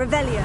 Revelio.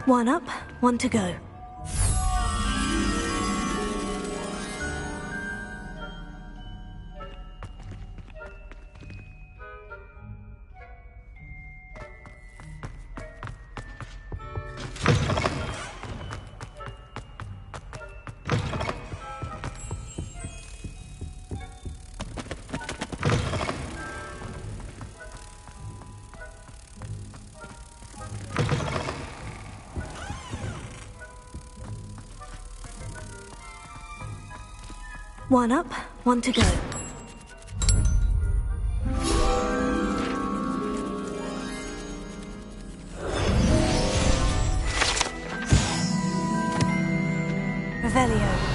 One up, one to go. One up, one to go. Revelio.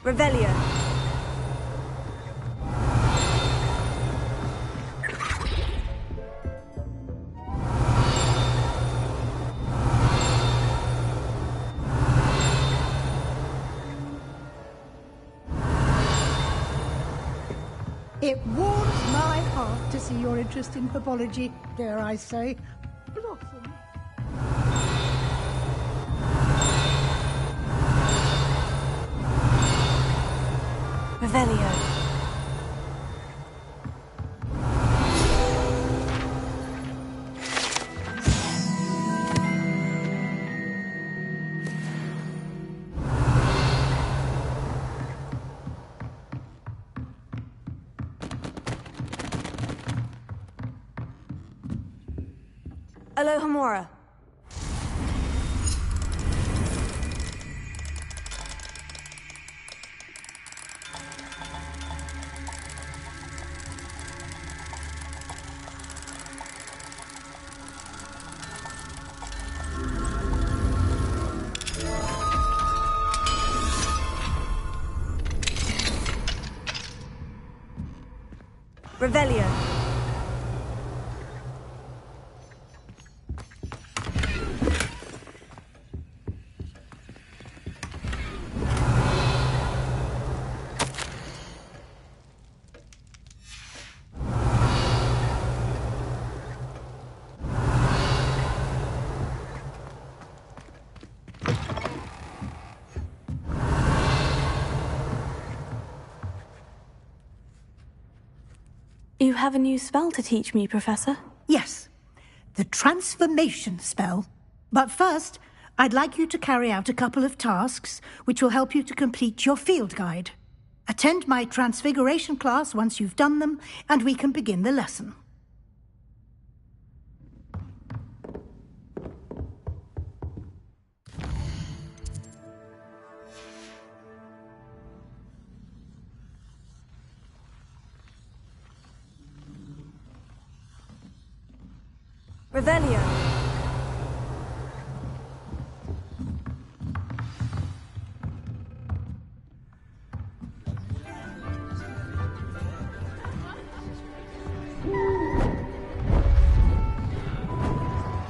Revelio. It warms my heart to see your interest in herbology, dare I say. Blossom. Revelio. Alohomora. Revelio. You have a new spell to teach me, Professor? Yes, the transformation spell. But first, I'd like you to carry out a couple of tasks which will help you to complete your field guide. Attend my transfiguration class once you've done them, and we can begin the lesson. Revelio.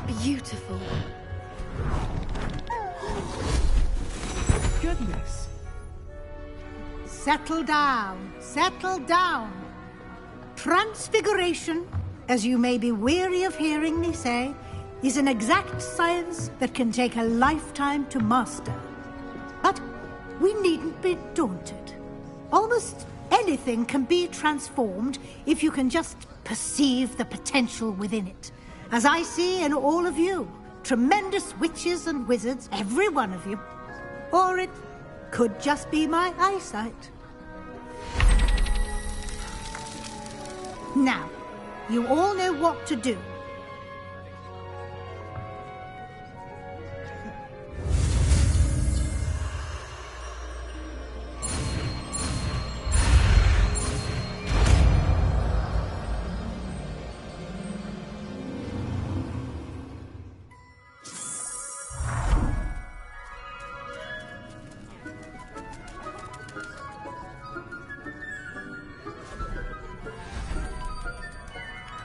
Beautiful. Goodness. Settle down, settle down. Transfiguration, as you may be weary of hearing me say, is an exact science that can take a lifetime to master. But we needn't be daunted. Almost anything can be transformed if you can just perceive the potential within it. As I see in all of you, tremendous witches and wizards, every one of you. Or it could just be my eyesight. Now, you all know what to do.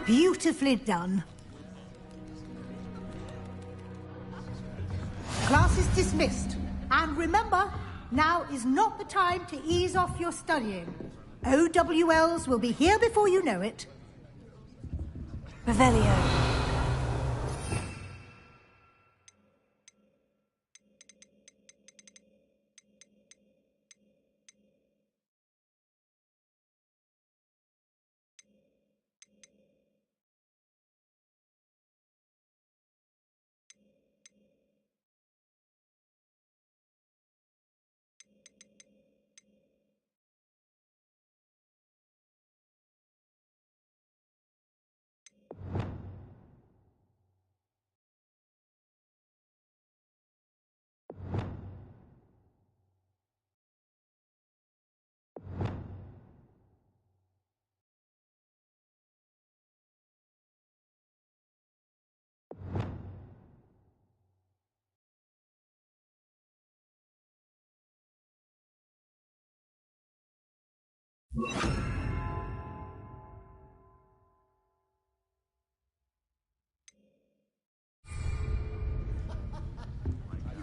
Beautifully done. Class is dismissed. And remember, now is not the time to ease off your studying. OWLs will be here before you know it. Revelio.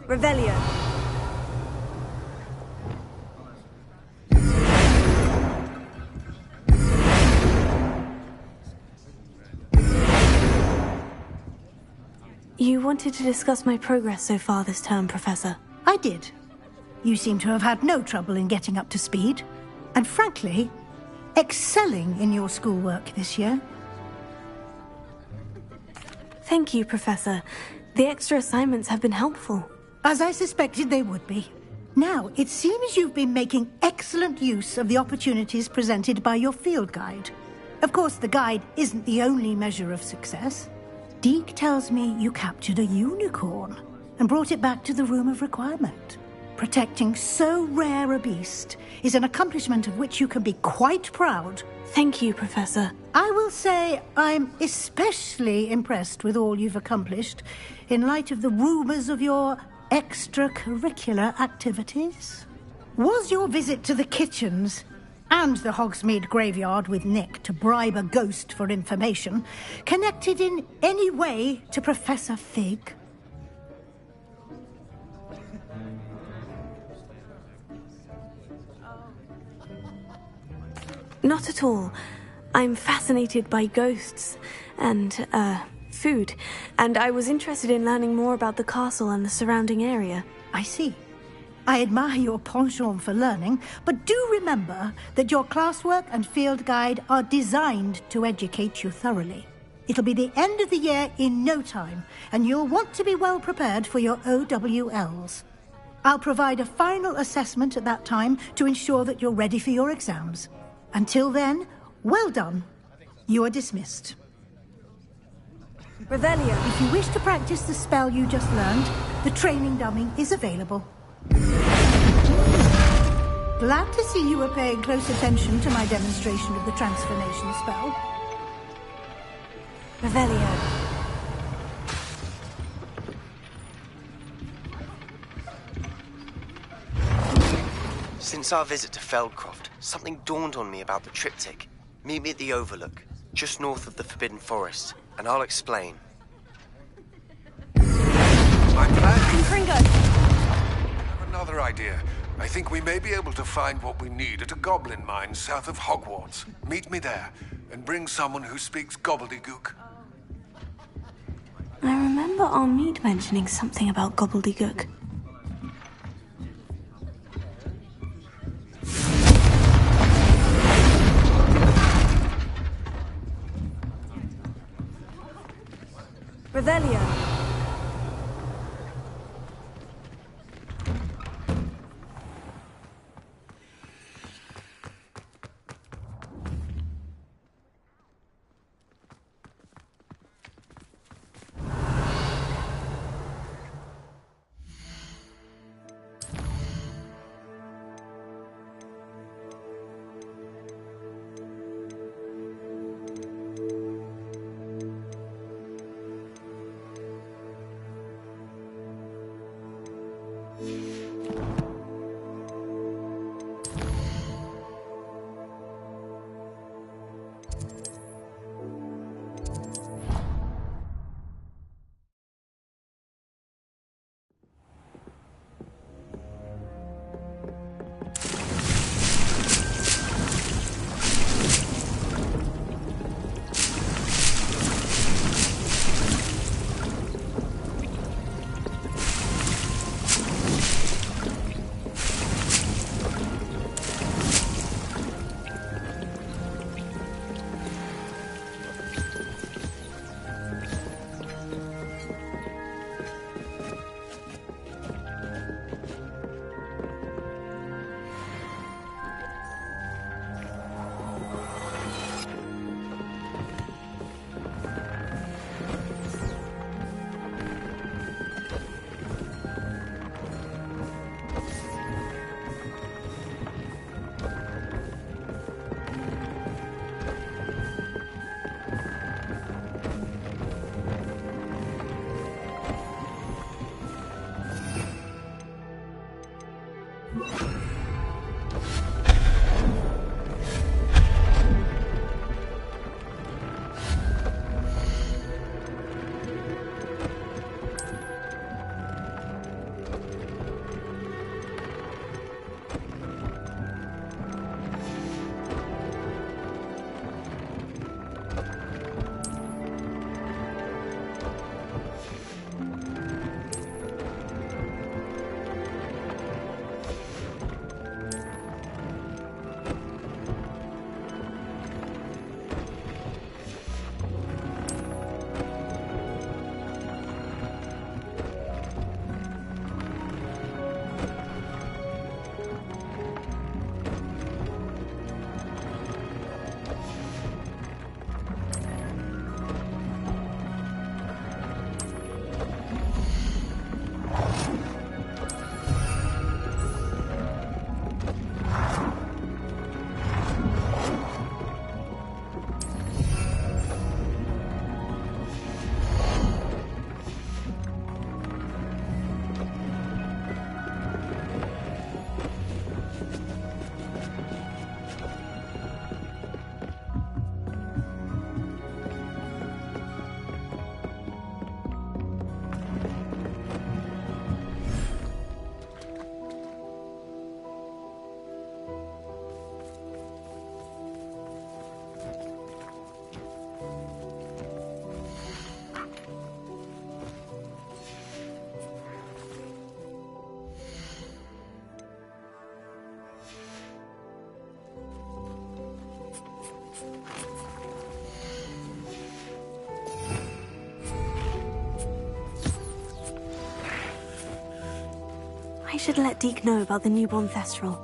Revelio. You wanted to discuss my progress so far this term, Professor. I did. You seem to have had no trouble in getting up to speed. And frankly, excelling in your schoolwork this year. Thank you, Professor. The extra assignments have been helpful. As I suspected they would be. Now, it seems you've been making excellent use of the opportunities presented by your field guide. Of course, the guide isn't the only measure of success. Deke tells me you captured a unicorn and brought it back to the Room of Requirement. Protecting so rare a beast is an accomplishment of which you can be quite proud. Thank you, Professor. I will say I'm especially impressed with all you've accomplished in light of the rumors of your extracurricular activities. Was your visit to the kitchens and the Hogsmeade graveyard with Nick to bribe a ghost for information connected in any way to Professor Fig? Not at all. I'm fascinated by ghosts and, food, and I was interested in learning more about the castle and the surrounding area. I see. I admire your penchant for learning, but do remember that your classwork and field guide are designed to educate you thoroughly. It'll be the end of the year in no time, and you'll want to be well prepared for your OWLs. I'll provide a final assessment at that time to ensure that you're ready for your exams. Until then, well done. You are dismissed. Revelio. If you wish to practice the spell you just learned, the training dummy is available. Glad to see you were paying close attention to my demonstration of the transformation spell. Revelio. Since our visit to Feldcroft, something dawned on me about the triptych. Meet me at the Overlook, just north of the Forbidden Forest, and I'll explain. My plan? Fringo! I have another idea. I think we may be able to find what we need at a goblin mine south of Hogwarts. Meet me there, and bring someone who speaks gobbledygook. I remember Armide mentioning something about gobbledygook. Revelio. I should let Deke know about the newborn Thestral.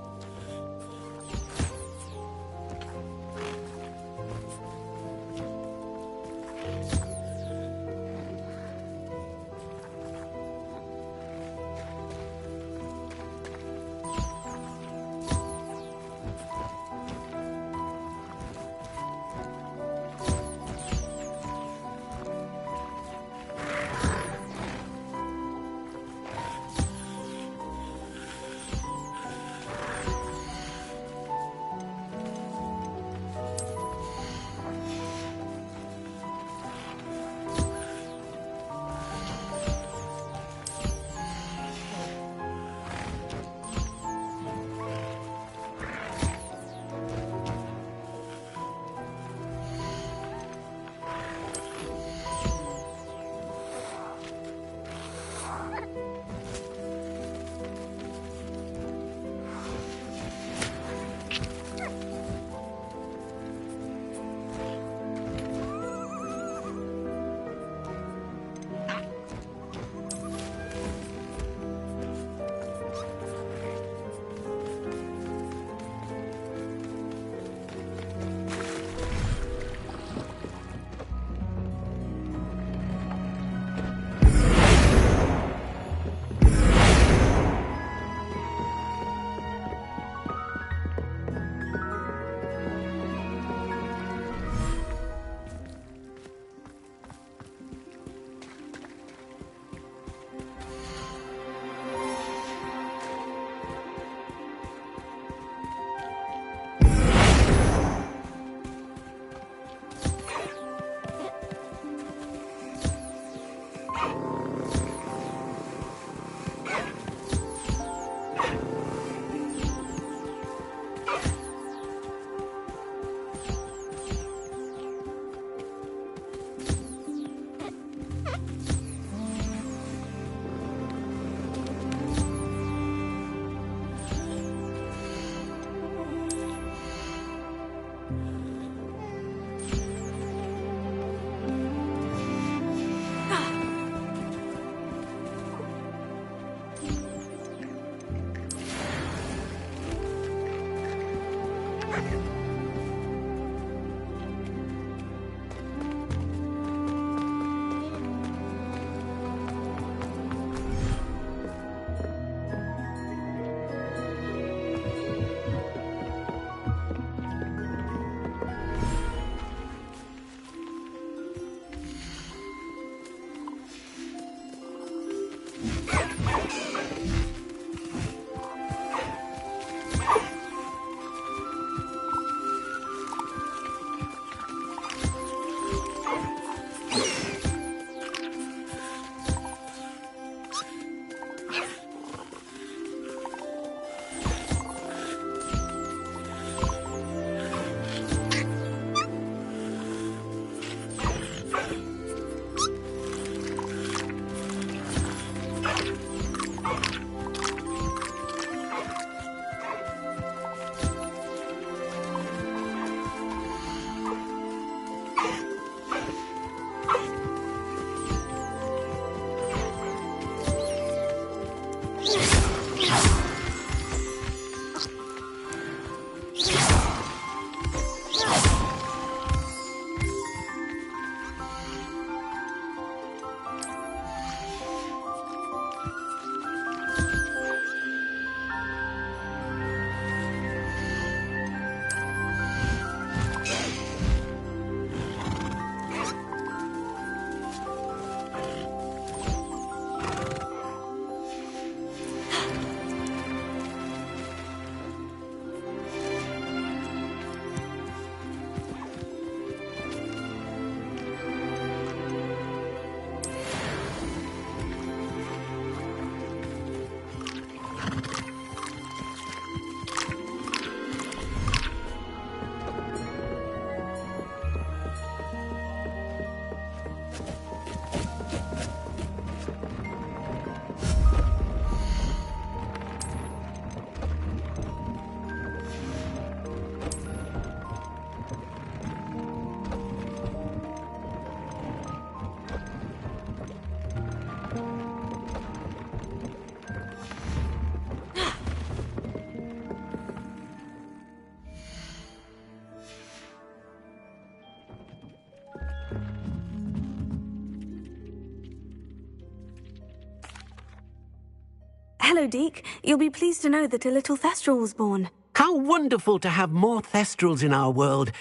Hello, Deke. You'll be pleased to know that a little Thestral was born. How wonderful to have more Thestrals in our world.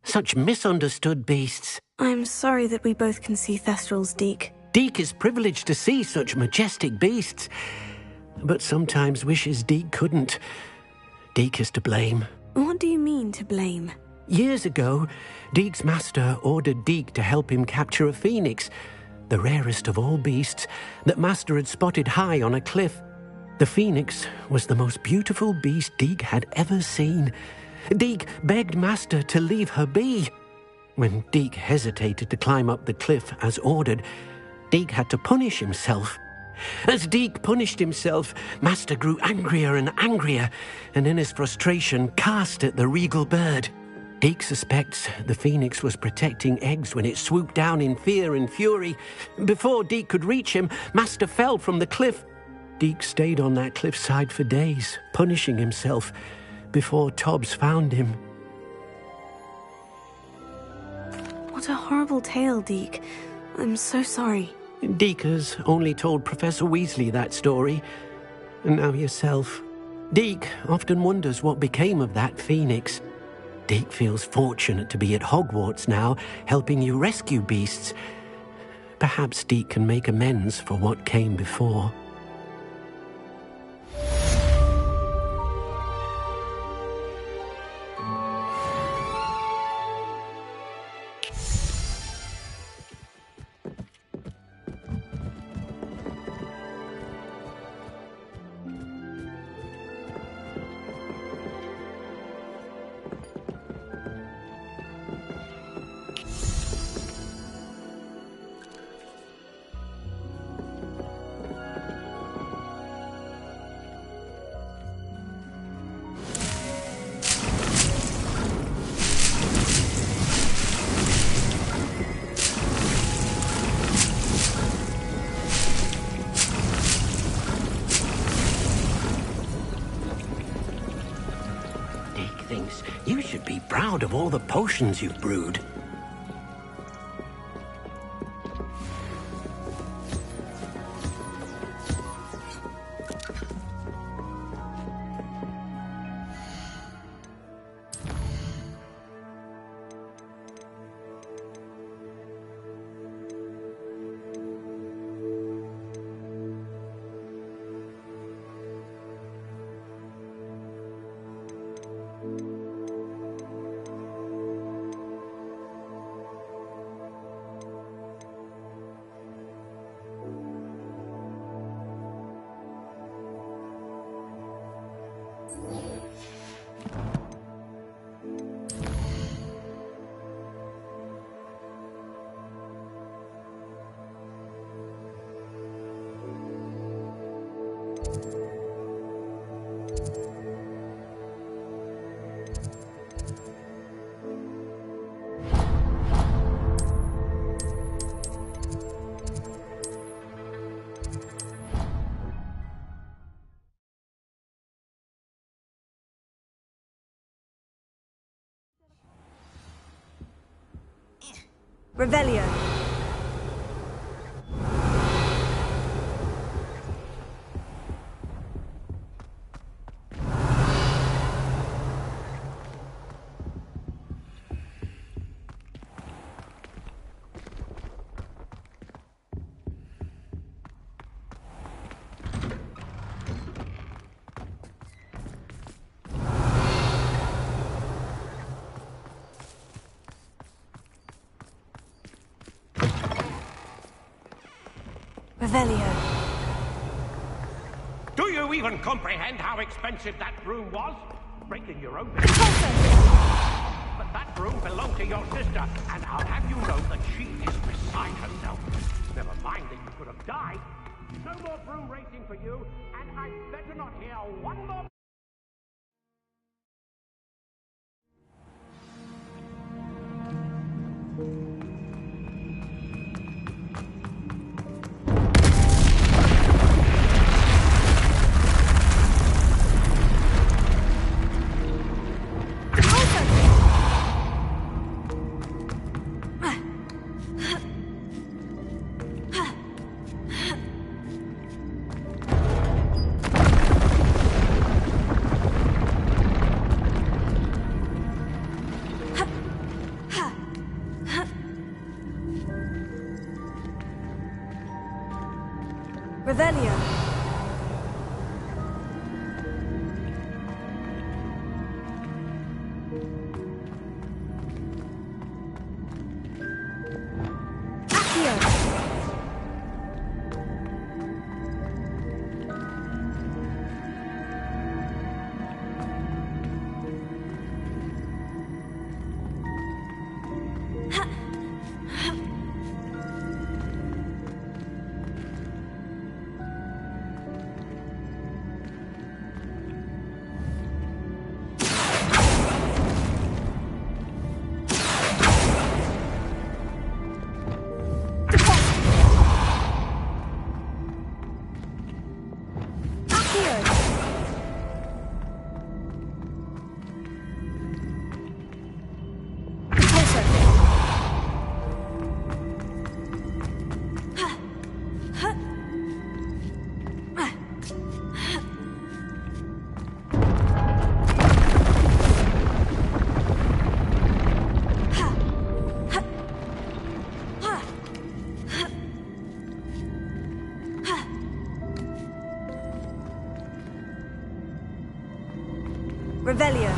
Such misunderstood beasts. I'm sorry that we both can see Thestrals, Deke. Deke is privileged to see such majestic beasts, but sometimes wishes Deke couldn't. Deke is to blame. What do you mean, to blame? Years ago, Deke's master ordered Deke to help him capture a phoenix, the rarest of all beasts, that master had spotted high on a cliff. The phoenix was the most beautiful beast Deke had ever seen. Deke begged master to leave her be. When Deke hesitated to climb up the cliff as ordered, Deke had to punish himself. As Deke punished himself, master grew angrier and angrier, and in his frustration cast at the regal bird. Deke suspects the phoenix was protecting eggs when it swooped down in fear and fury. Before Deke could reach him, master fell from the cliff. Deke stayed on that cliffside for days, punishing himself, before Tobbs found him. What a horrible tale, Deke. I'm so sorry. Deke has only told Professor Weasley that story, and now yourself. Deke often wonders what became of that phoenix. Deke feels fortunate to be at Hogwarts now, helping you rescue beasts. Perhaps Deke can make amends for what came before. thinks you should be proud of all the potions you've brewed. Revelio. Revelio. Do you even comprehend how expensive that room was? Breaking your own... But that room belonged to your sister, and I'll have you know that she is beside herself. Never mind that you could have died. No more broom racing for you, and I'd better not hear one more... Revelio. Revelio.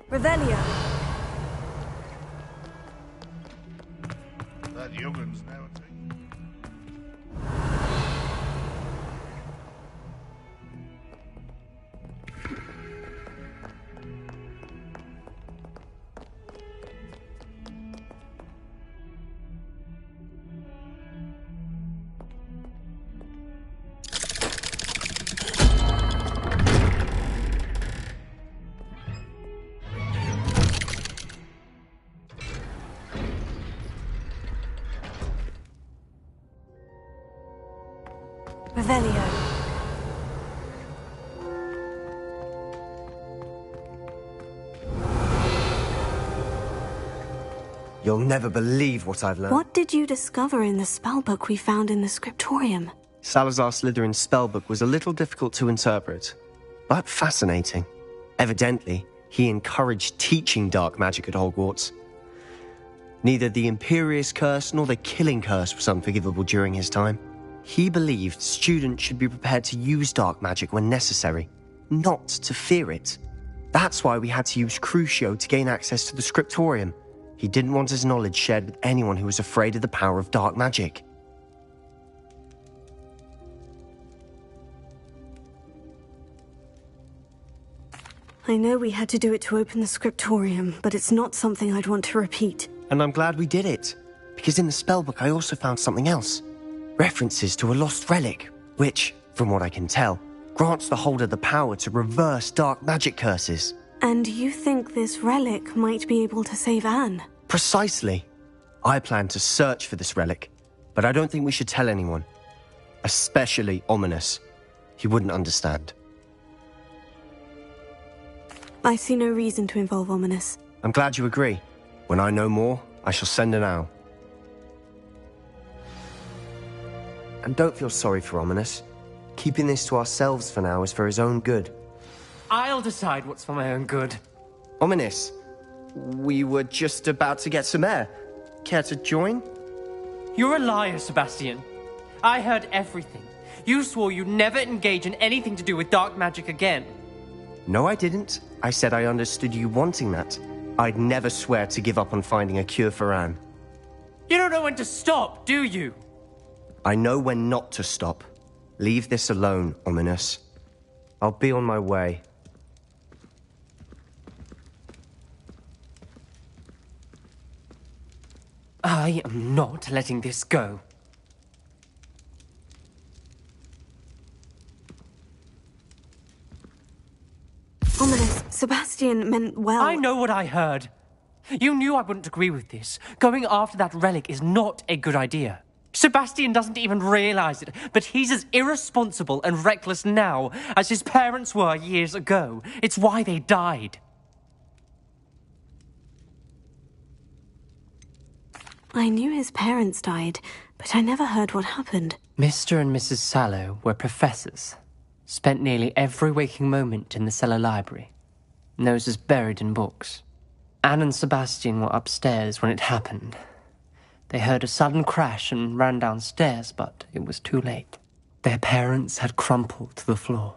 Revelio. That young'un's now a thing. Revelio. You'll never believe what I've learned. What did you discover in the spellbook we found in the scriptorium? Salazar Slytherin's spellbook was a little difficult to interpret, but fascinating. Evidently, he encouraged teaching dark magic at Hogwarts. Neither the Imperious Curse nor the Killing Curse was unforgivable during his time. He believed students should be prepared to use dark magic when necessary, not to fear it. That's why we had to use Crucio to gain access to the scriptorium. He didn't want his knowledge shared with anyone who was afraid of the power of dark magic. I know we had to do it to open the scriptorium, but it's not something I'd want to repeat. And I'm glad we did it, because in the spellbook I also found something else. References to a lost relic, which, from what I can tell, grants the holder the power to reverse dark magic curses. And you think this relic might be able to save Anne? Precisely. I plan to search for this relic, but I don't think we should tell anyone. Especially Ominous. He wouldn't understand. I see no reason to involve Ominous. I'm glad you agree. When I know more, I shall send an owl. And don't feel sorry for Ominous. Keeping this to ourselves for now is for his own good. I'll decide what's for my own good. Ominous, we were just about to get some air. Care to join? You're a liar, Sebastian. I heard everything. You swore you'd never engage in anything to do with dark magic again. No, I didn't. I said I understood you wanting that. I'd never swear to give up on finding a cure for Anne. You don't know when to stop, do you? I know when not to stop. Leave this alone, Ominous. I'll be on my way. I am not letting this go. Ominous, Sebastian meant well. I know what I heard. You knew I wouldn't agree with this. Going after that relic is not a good idea. Sebastian doesn't even realize it, but he's as irresponsible and reckless now as his parents were years ago. It's why they died. I knew his parents died, but I never heard what happened. Mr. and Mrs. Sallow were professors. Spent nearly every waking moment in the cellar library. Noses buried in books. Anne and Sebastian were upstairs when it happened. They heard a sudden crash and ran downstairs, but it was too late. Their parents had crumpled to the floor.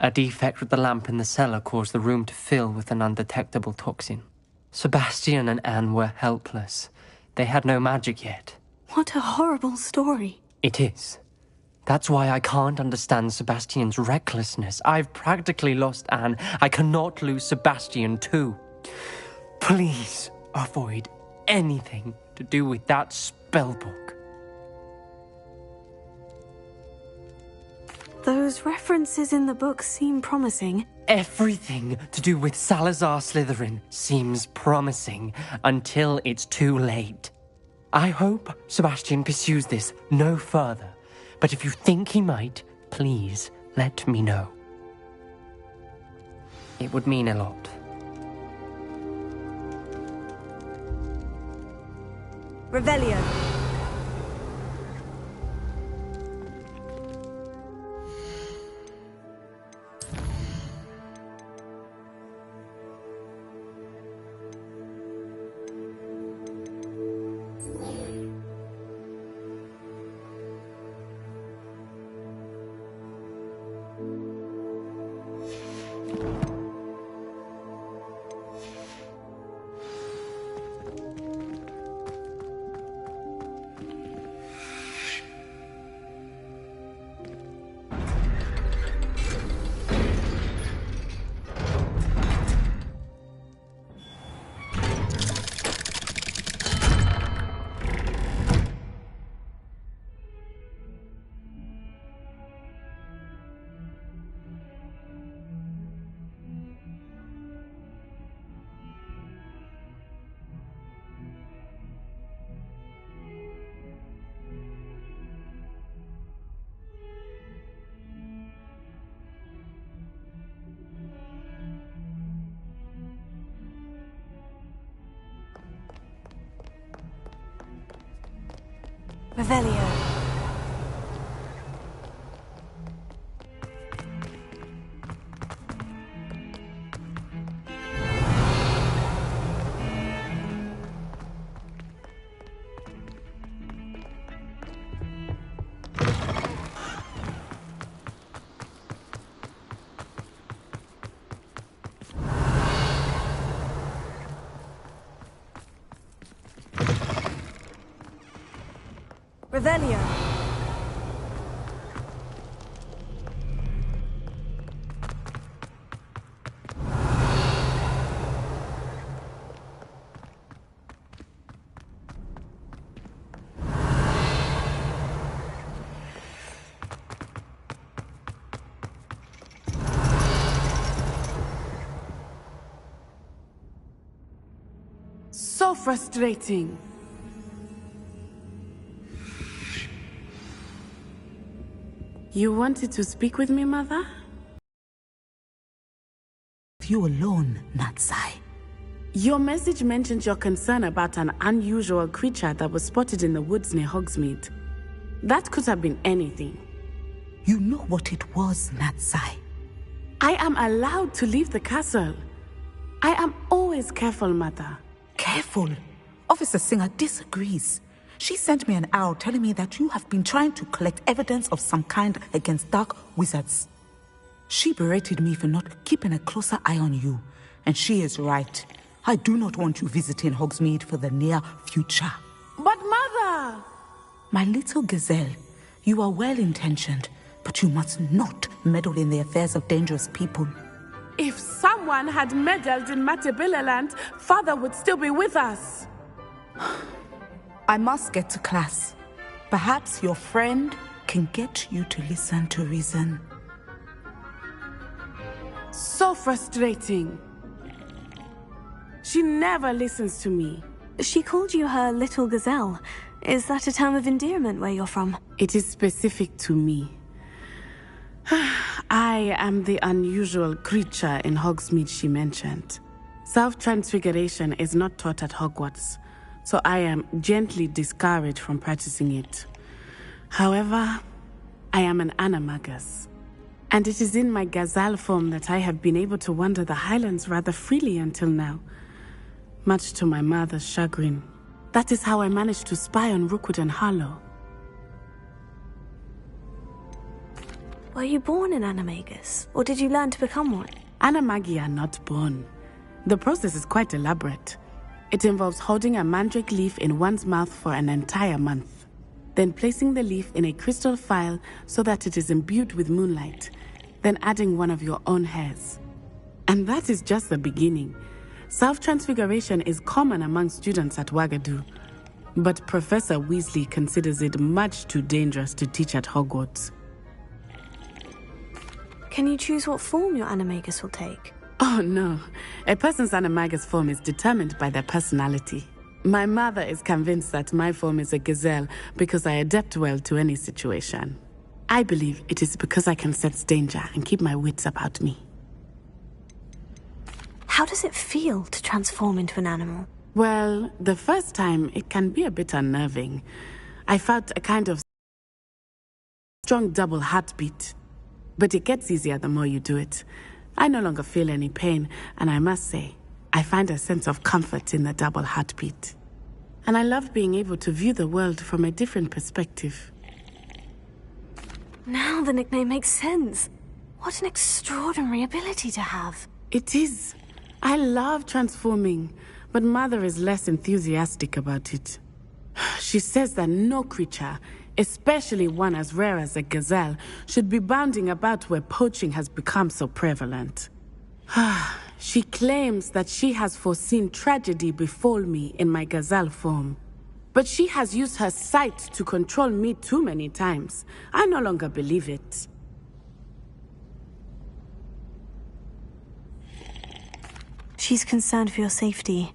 A defect with the lamp in the cellar caused the room to fill with an undetectable toxin. Sebastian and Anne were helpless. They had no magic yet. What a horrible story. It is. That's why I can't understand Sebastian's recklessness. I've practically lost Anne. I cannot lose Sebastian too. Please avoid anything to do with that spellbook. Those references in the book seem promising. Everything to do with Salazar Slytherin seems promising until it's too late. I hope Sebastian pursues this no further, but if you think he might, please let me know. It would mean a lot. Revelio. Revelio. Revelio. So frustrating. You wanted to speak with me, Mother? You alone, Natsai. Your message mentioned your concern about an unusual creature that was spotted in the woods near Hogsmeade. That could have been anything. You know what it was, Natsai. I am allowed to leave the castle. I am always careful, Mother. Careful? Officer Singer disagrees. She sent me an owl telling me that you have been trying to collect evidence of some kind against dark wizards. She berated me for not keeping a closer eye on you, and she is right. I do not want you visiting Hogsmeade for the near future. But Mother! My little gazelle, you are well-intentioned, but you must not meddle in the affairs of dangerous people. If someone had meddled in Matabeleland, Father would still be with us. I must get to class. Perhaps your friend can get you to listen to reason. So frustrating. She never listens to me. She called you her little gazelle. Is that a term of endearment where you're from? It is specific to me. I am the unusual creature in Hogsmeade she mentioned. Self-transfiguration is not taught at Hogwarts, so I am gently discouraged from practicing it. However, I am an animagus, and it is in my gazelle form that I have been able to wander the Highlands rather freely until now, much to my mother's chagrin. That is how I managed to spy on Rookwood and Harlow. Were you born an animagus, or did you learn to become one? Animagi are not born. The process is quite elaborate. It involves holding a mandrake leaf in one's mouth for an entire month, then placing the leaf in a crystal phial so that it is imbued with moonlight, then adding one of your own hairs. And that is just the beginning. Self-transfiguration is common among students at Wagadu, but Professor Weasley considers it much too dangerous to teach at Hogwarts. Can you choose what form your animagus will take? Oh, no. A person's animagus form is determined by their personality. My mother is convinced that my form is a gazelle because I adapt well to any situation. I believe it is because I can sense danger and keep my wits about me. How does it feel to transform into an animal? Well, the first time, it can be a bit unnerving. I felt a kind of strong double heartbeat. But it gets easier the more you do it. I no longer feel any pain, and I must say, I find a sense of comfort in the double heartbeat. And I love being able to view the world from a different perspective. Now the nickname makes sense. What an extraordinary ability to have. It is. I love transforming, but Mother is less enthusiastic about it. She says that no creature, especially one as rare as a gazelle, should be bounding about where poaching has become so prevalent. She claims that she has foreseen tragedy befall me in my gazelle form. But she has used her sight to control me too many times. I no longer believe it. She's concerned for your safety.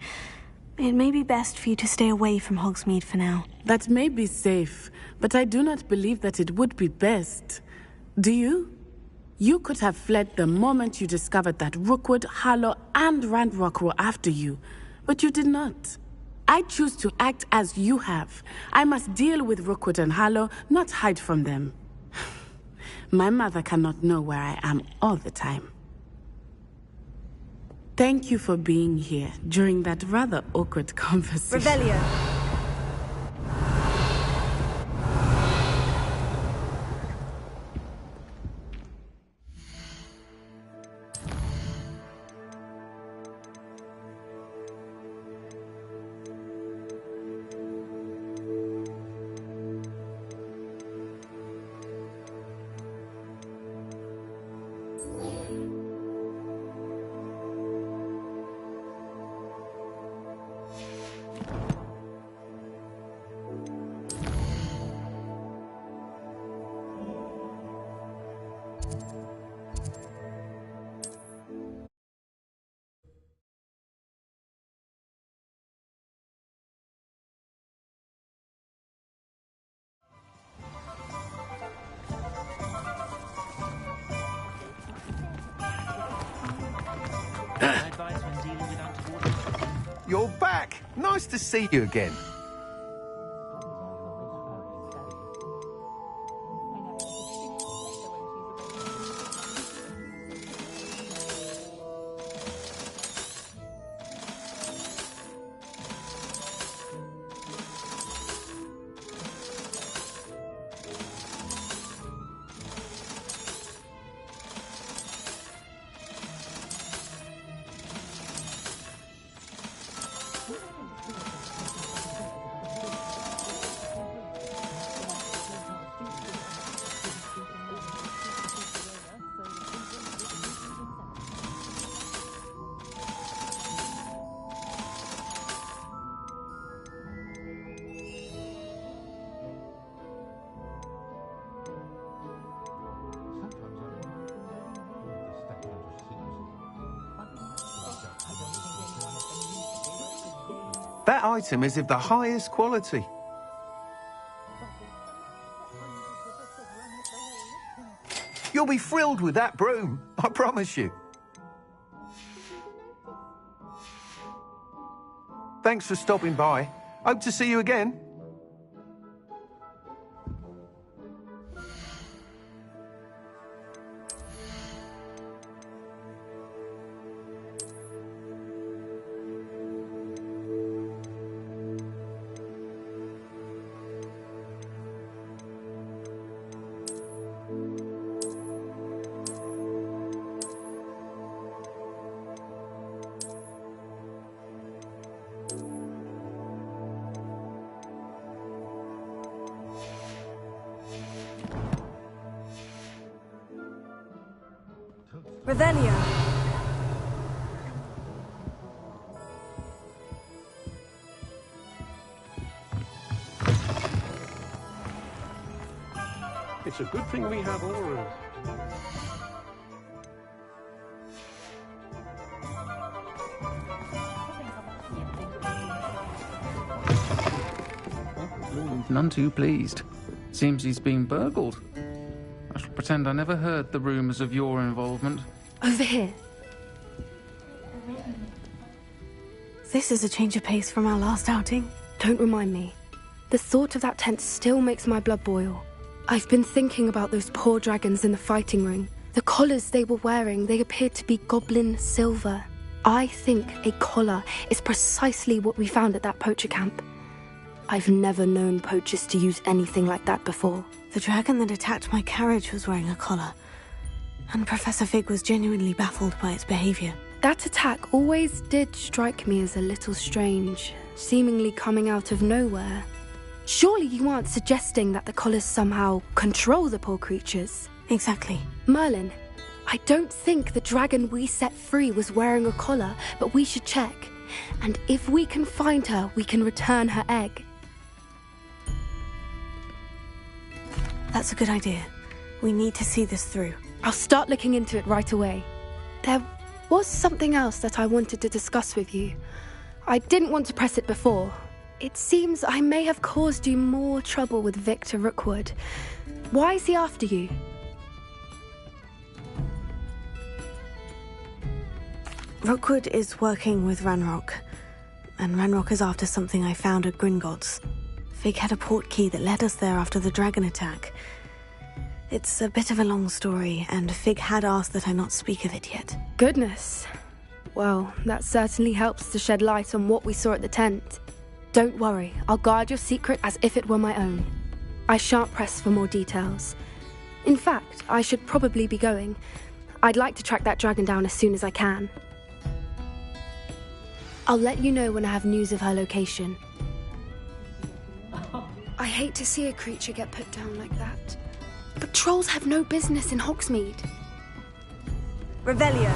It may be best for you to stay away from Hogsmeade for now. That may be safe, but I do not believe that it would be best. Do you? You could have fled the moment you discovered that Rookwood, Harlow, and Randrock were after you, but you did not. I choose to act as you have. I must deal with Rookwood and Harlow, not hide from them. My mother cannot know where I am all the time. Thank you for being here during that rather awkward conversation. Revelio. You're back. Nice to see you again. That item is of the highest quality. You'll be thrilled with that broom, I promise you. Thanks for stopping by. Hope to see you again. Revelio. It's a good thing we have auras. seemed none too pleased. Seems he's been burgled. I shall pretend I never heard the rumours of your involvement. Over here. This is a change of pace from our last outing. Don't remind me. The thought of that tent still makes my blood boil. I've been thinking about those poor dragons in the fighting ring. The collars they were wearing, they appeared to be goblin silver. I think a collar is precisely what we found at that poacher camp. I've never known poachers to use anything like that before. The dragon that attacked my carriage was wearing a collar, and Professor Fig was genuinely baffled by its behavior. That attack always did strike me as a little strange, seemingly coming out of nowhere. Surely you aren't suggesting that the collars somehow control the poor creatures? Exactly. Merlin, I don't think the dragon we set free was wearing a collar, but we should check. And if we can find her, we can return her egg. That's a good idea. We need to see this through. I'll start looking into it right away. There was something else that I wanted to discuss with you. I didn't want to press it before. It seems I may have caused you more trouble with Victor Rookwood. Why is he after you? Rookwood is working with Ranrock, and Ranrock is after something I found at Gringotts. Fig had a port key that led us there after the dragon attack. It's a bit of a long story, and Fig had asked that I not speak of it yet. Goodness. Well, that certainly helps to shed light on what we saw at the tent. Don't worry, I'll guard your secret as if it were my own. I shan't press for more details. In fact, I should probably be going. I'd like to track that dragon down as soon as I can. I'll let you know when I have news of her location. I hate to see a creature get put down like that. But trolls have no business in Hogsmeade. Revelio.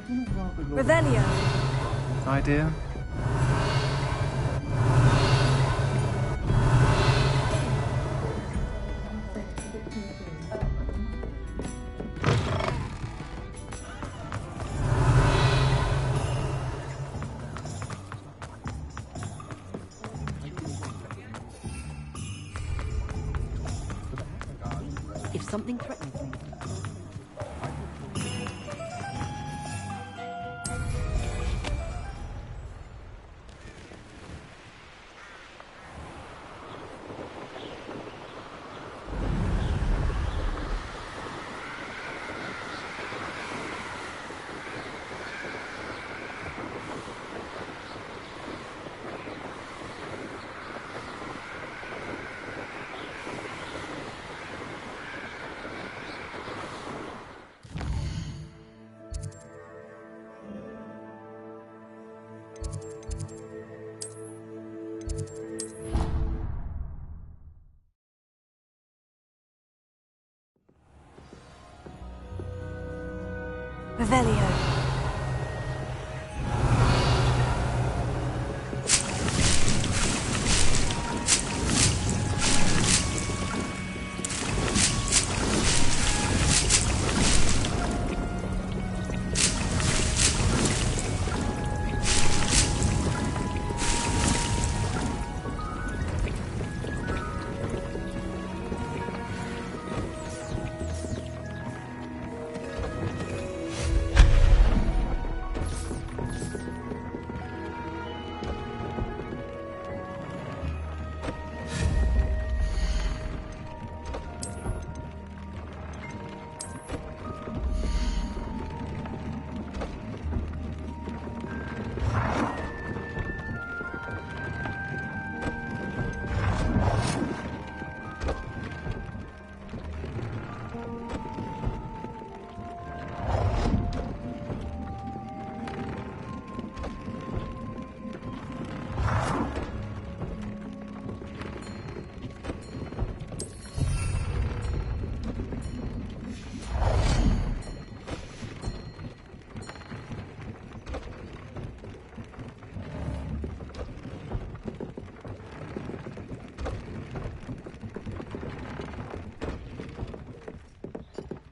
Revelio. Idea? If something threatens me. Revelio.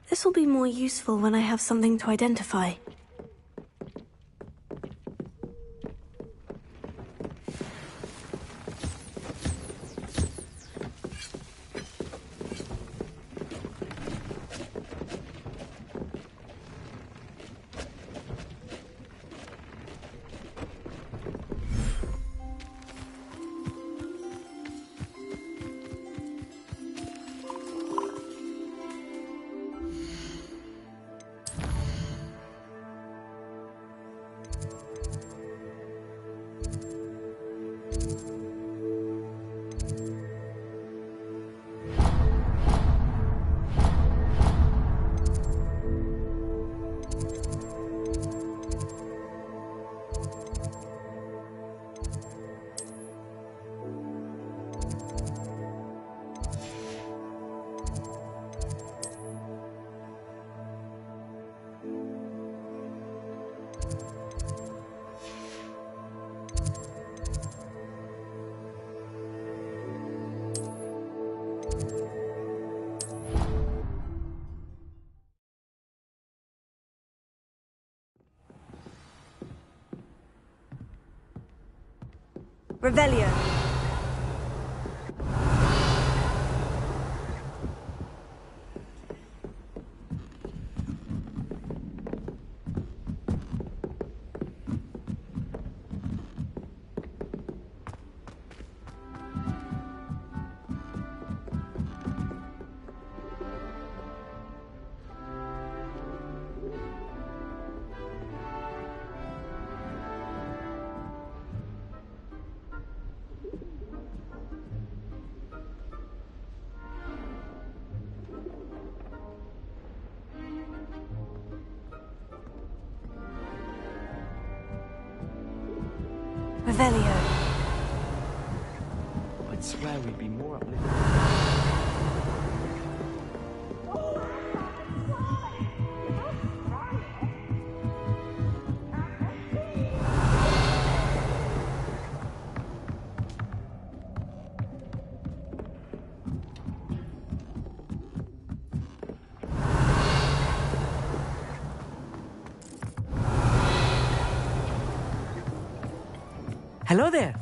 This will be more useful when I have something to identify. Revelio. Revelio. I'd swear we'd be more uplifted. Hello there.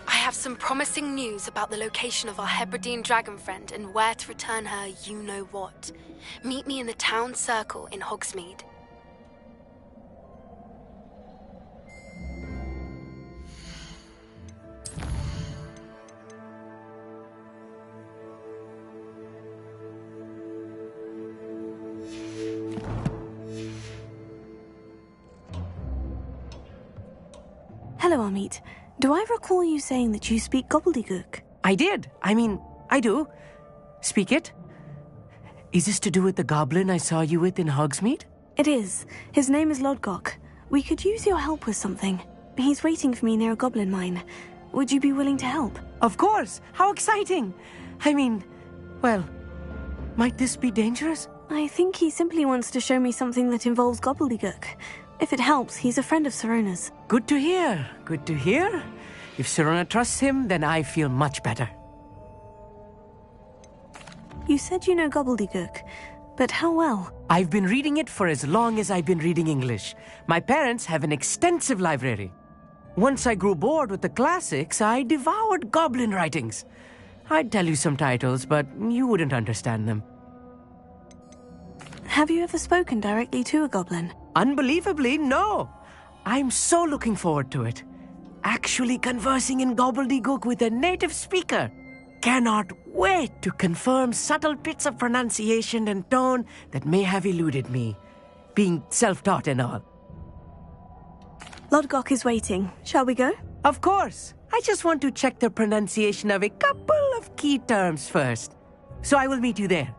I have some promising news about the location of our Hebridean dragon friend and where to return her you-know-what. Meet me in the town circle in Hogsmeade. Hello, Amit. Do I recall you saying that you speak gobbledygook? I did. I do. Speak it. Is this to do with the goblin I saw you with in Hogsmeade? It is. His name is Lodgok. We could use your help with something. He's waiting for me near a goblin mine. Would you be willing to help? Of course. How exciting. Well, might this be dangerous? I think he simply wants to show me something that involves gobbledygook. If it helps, he's a friend of Sirona's. Good to hear. Good to hear. If Sirona trusts him, then I feel much better. You said you know gobbledygook, but how well? I've been reading it for as long as I've been reading English. My parents have an extensive library. Once I grew bored with the classics, I devoured goblin writings. I'd tell you some titles, but you wouldn't understand them. Have you ever spoken directly to a goblin? Unbelievably, no. I'm so looking forward to it. Actually conversing in gobbledygook with a native speaker. Cannot wait to confirm subtle bits of pronunciation and tone that may have eluded me, being self-taught and all. Lodgok is waiting. Shall we go? Of course. I just want to check the pronunciation of a couple of key terms first. So I will meet you there.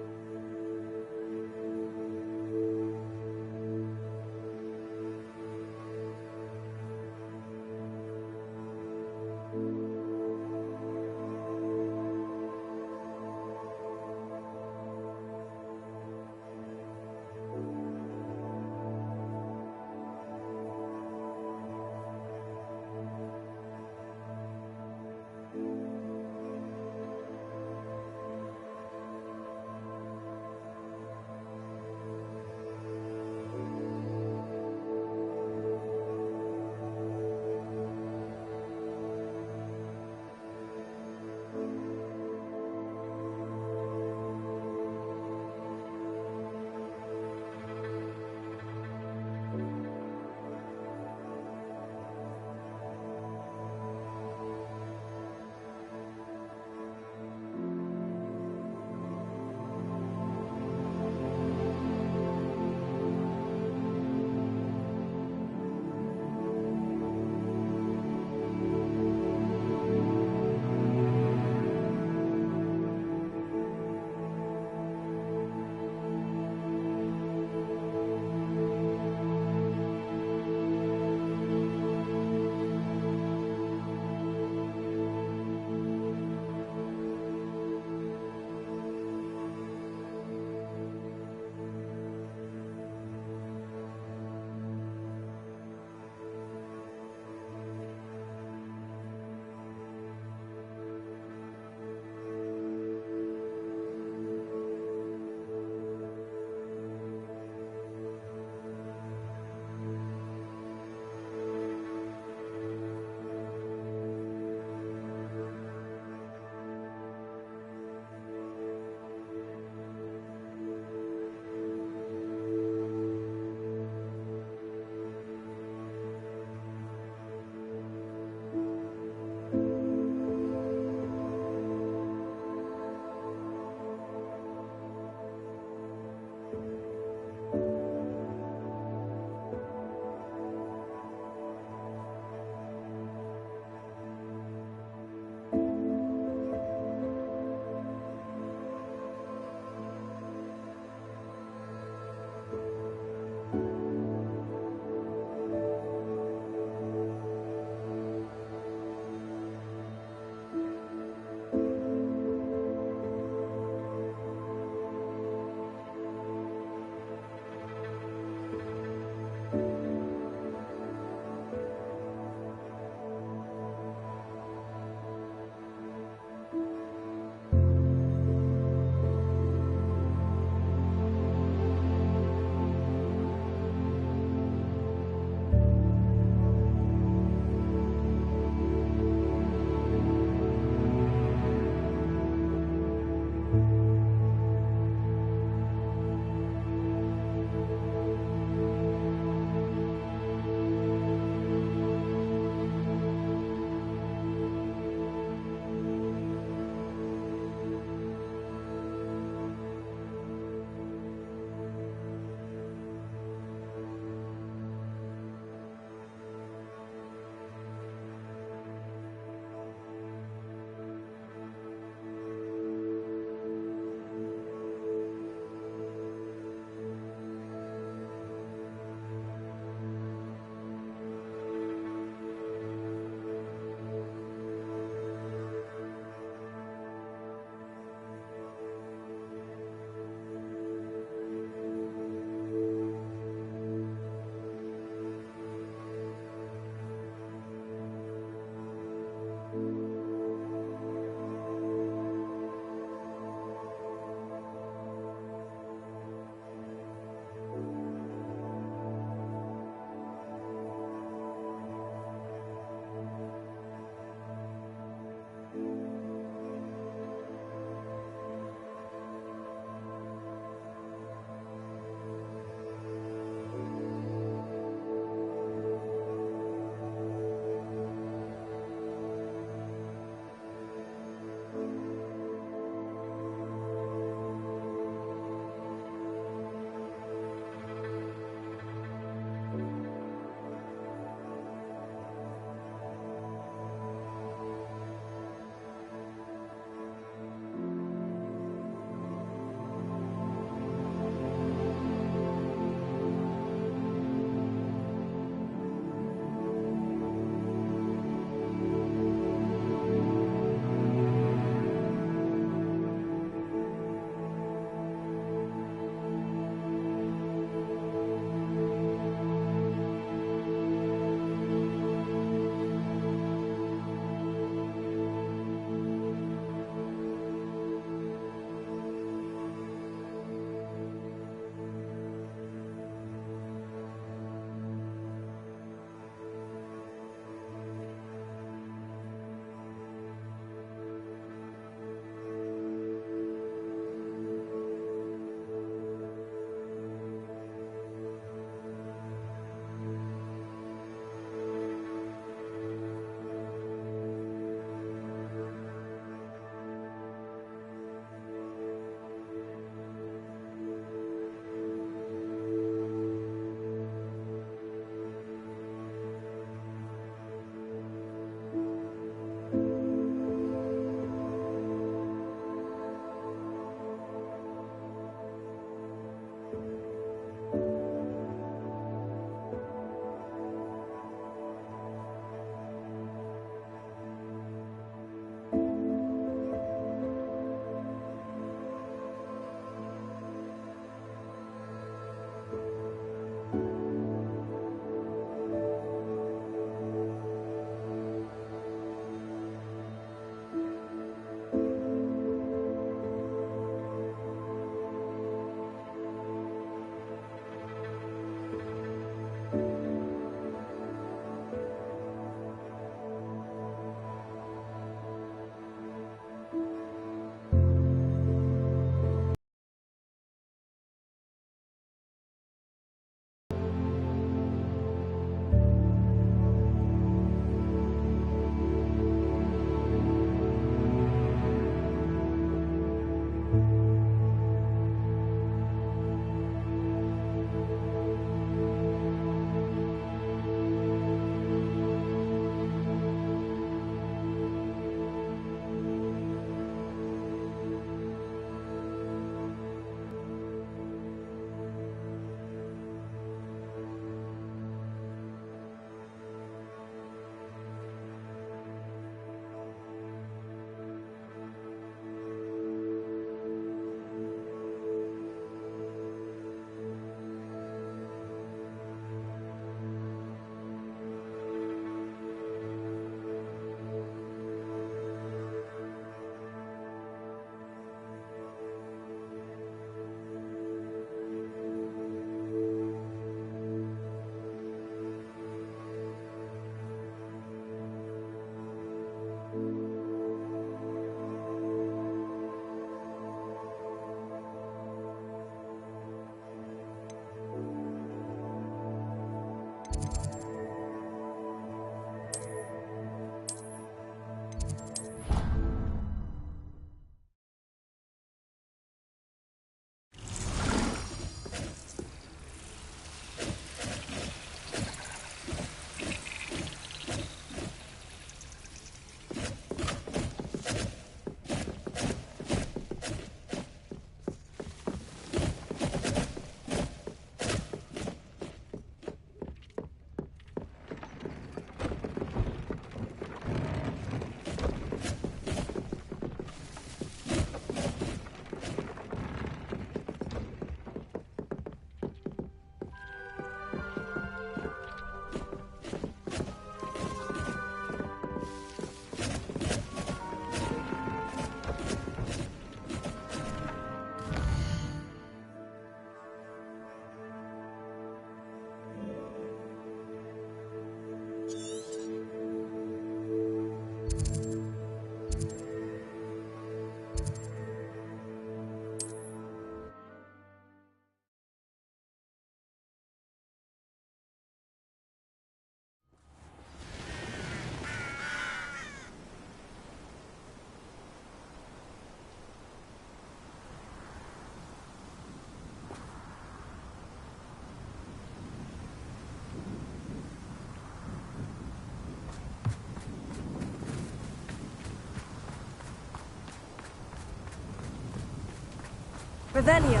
Revelio.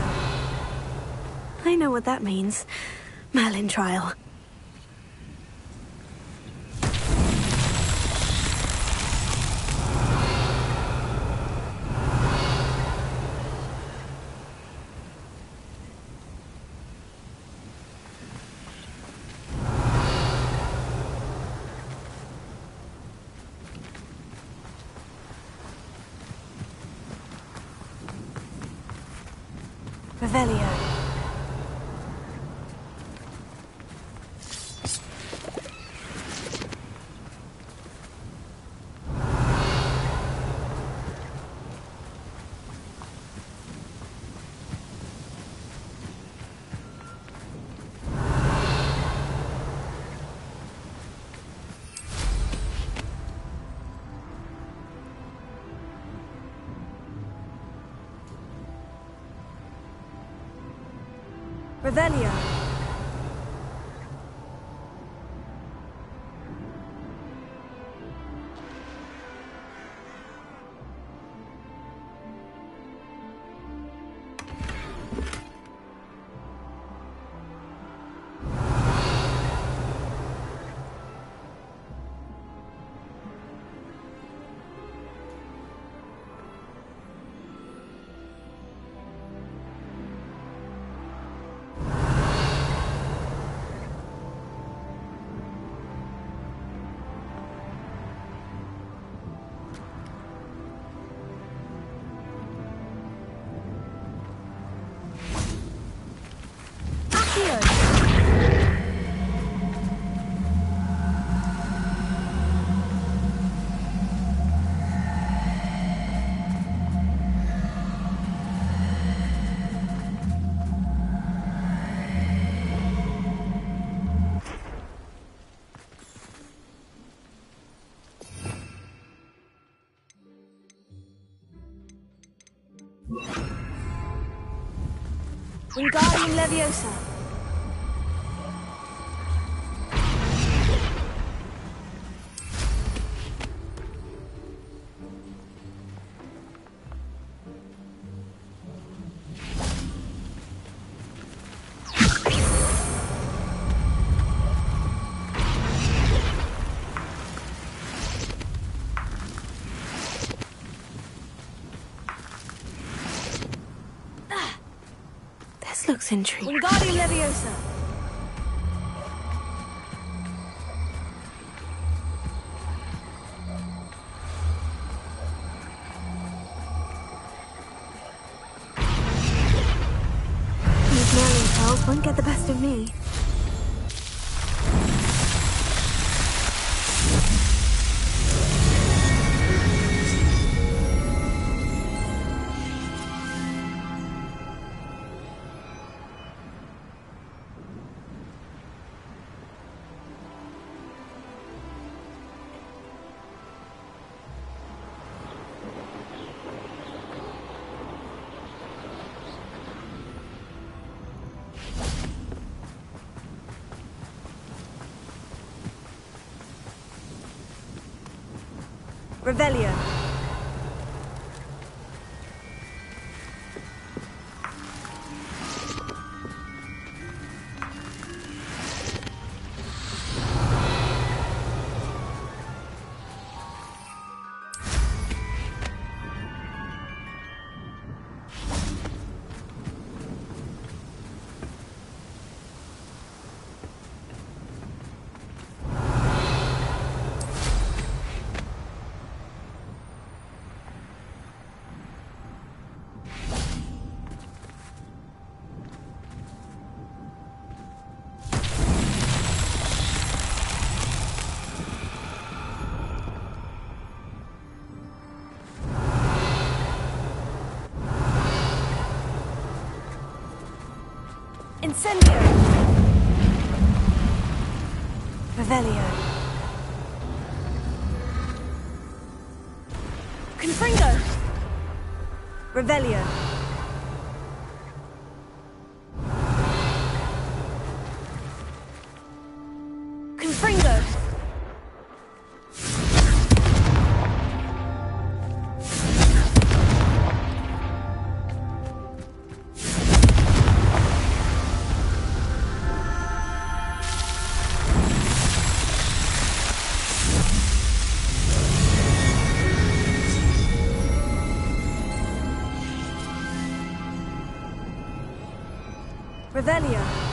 I know what that means. Merlin trial. Revelio. Revelio. Wingardium Leviosa. This looks intriguing. Wingardium Leviosa. These Merlin trials won't get the best of me. Revelio. Incendio. Revelio. Confringo. Revelio. Confringo. Revelio.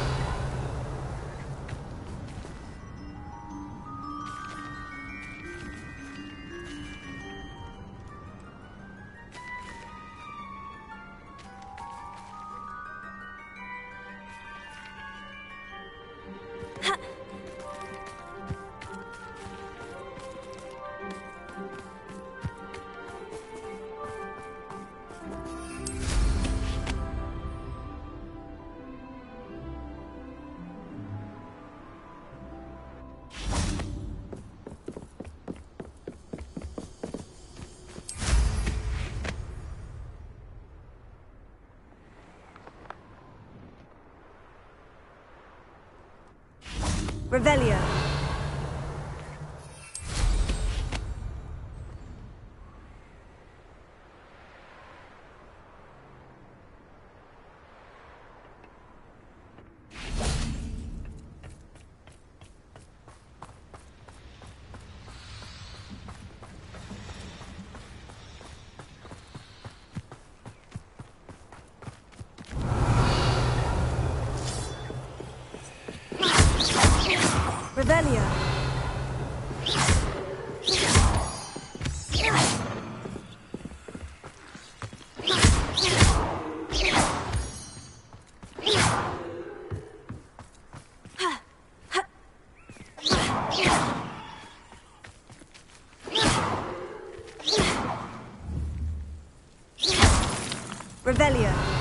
Revelio. Revelio. Revelio.